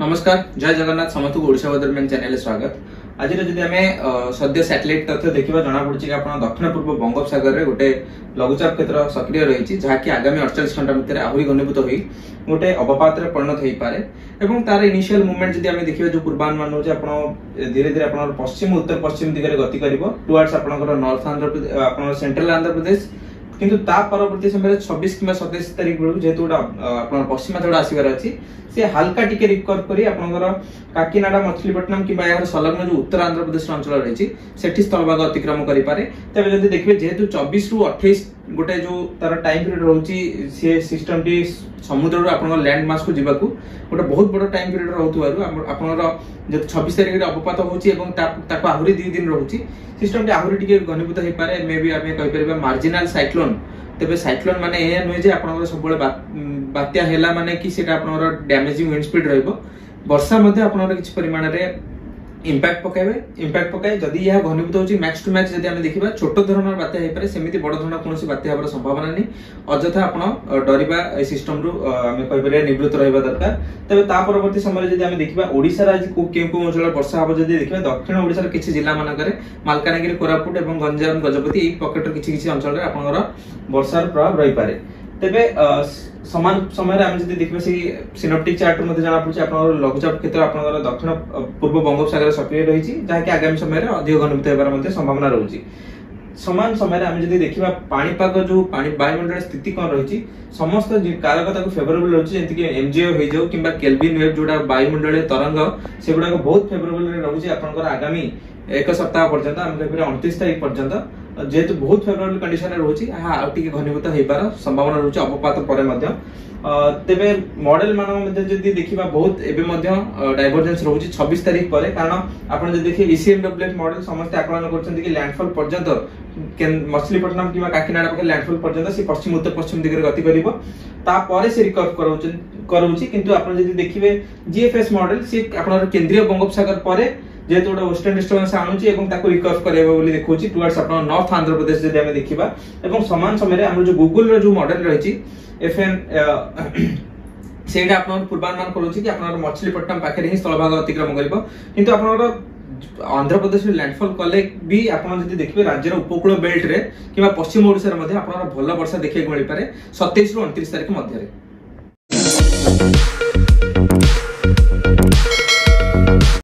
नमस्कार, जय जगन्नाथ। समस्त को ओडिशा वेदर मैन चैनल स्वागत। आज जदि आम सद्य सैटेलाइट तथ्य देखा जना पड़ी कि दक्षिण पूर्व बंगोपसागर में गोटे लघुचाप क्षेत्र सक्रिय रही जहाँकि आगामी 48 घंटा भितर आहरी घनीभूत हो गोटे अवपात परिणत हो पारे। तार इनिशियल मूवमेंट जब आम देखिए जो पूर्वानुमान होते धीरे धीरे पश्चिम उत्तर पश्चिम दिगरे गति कर towards north Andhra Pradesh central Andhra Pradesh. किंतु ता परवर्ती समय 26 कि 27 तारिख बेलू जेहेतु गोटा पश्चिमांचल आसबार अच्छी से हल्का टिके रिकवर करी आपनकर काकीनाडा मछलीपट्टनम कि संलग्न जो उत्तर आंध्र प्रदेश अंचल रही स्थलभाग अतिक्रम करें। तेज जब देखिए जेहेतु 24 रु 28 गोटे जो तार टाइम पीरियड रोचे सी सिस्टम टी समुद्र आप लैंड मास को जीवा गोटे बहुत बड़ टाइम पीरियड रोथुवार जो 26 तारिख में अवपात होता आहरी 2 दिन रोचे सिस्टम आहरी टिके घनीभूत हो पारे। मे भी आम कहीपर मार्जिनाल साइक्लोन। तेज साइक्लोन माने यह नुहे आप सब बात्या है माने कि डैमेजिंग विंड स्पीड वर्षा किसी परिमाण में इंपैक्ट पकाए जदि यह घनीभूत होची मैक्स टू मैक्स जदि हम देखिबा छोट धरणर बात्या हे पारे सेमिति बड़ धरणर कोनोसी बात्या होबार संभावना नहीं। अଯଥା आपण डरिबा ए सिस्टम रु हम कहि परिया निवृत्त रहबा दरकार। तबे ता परवर्ती समय जदि हम देखिबा ओडिसा राज्य को केउ अंचल वर्षा हबो जदि देखिबा दक्षिण ओडिसा रे किछि जिल्ला मानकरे मालकानगिरी कोरापुट एवं गंजाम गजपति ए पॉकेट रे किछि अंचल रे आपनकर वर्षार प्रभाव रही पारे। तेबे समान समय आम जब देखिए सिनोप्टिक चार्ट जना पड़े लघुचाप क्षेत्र दक्षिण पूर्व बंगोपसागर सक्रिय रही जहाँकि आगामी समय अधिक घनीभूत होबार संभावना रही। समान समय आम जब देखा पाणीपाग जो वायुमंडल स्थिति कौन रही समस्त कारक फेवरेबल रही जमीक एमजीओ हो जाऊ कि केल्विन वेव जोड़ा वायुमंडल तरंग से गुड़ाक बहुत फेवरेबल रही आपंकर आगामी एक सप्ताह पर्यंत आम कह 29 तारिख पर्यंत जेहेतु बहुत फेवरेबल कंडीशन रोचे घनीभूत होबार संभावना रोचे अवपात पर। तेबे मॉडल मान देखा बहुत एवं डाइवर्जेंस रोचे 26 तारिख पर कारण आप देखिए ईसीएमडब्ल्यूएफ मॉडल समस्त आकलन कर लैंडफॉल पर्यंत मछलीपट्टनम कि काकीनाडा पाखे लैंडफॉल पर्यंत से पश्चिम उत्तर पश्चिम दिगरे गति कर से रिकवर करोची। किंतु आप देखिए जीएफएस मॉडल सी आप केंद्रीय बंगोपसागर पर जेहेतु गोटे वेस्टर्न डिस्टर्बेंस आणुची रिकवर करेबो बोली देखौची टुवर्ड्स अपन नॉर्थ आंध्र प्रदेश जदि हम देखिबा एवं समान समय हम जो गूगल रो जो मॉडल रही एफएन सेटा अपन पूर्वानुमान करूची कि अपन मछलीपट्टनम पाखे ही स्थलभाग अतिक्रम करिवो। किंतु अपन आंध्र प्रदेश में लैंडफॉल कले भी आपन जदि देखिबे राज्यर उपकूल बेल्ट रे किबा पश्चिम ओडिसा रे मध्ये आपन भल वर्षा देखिए मिल पारे 27 रु 29 तारिख मध्ये।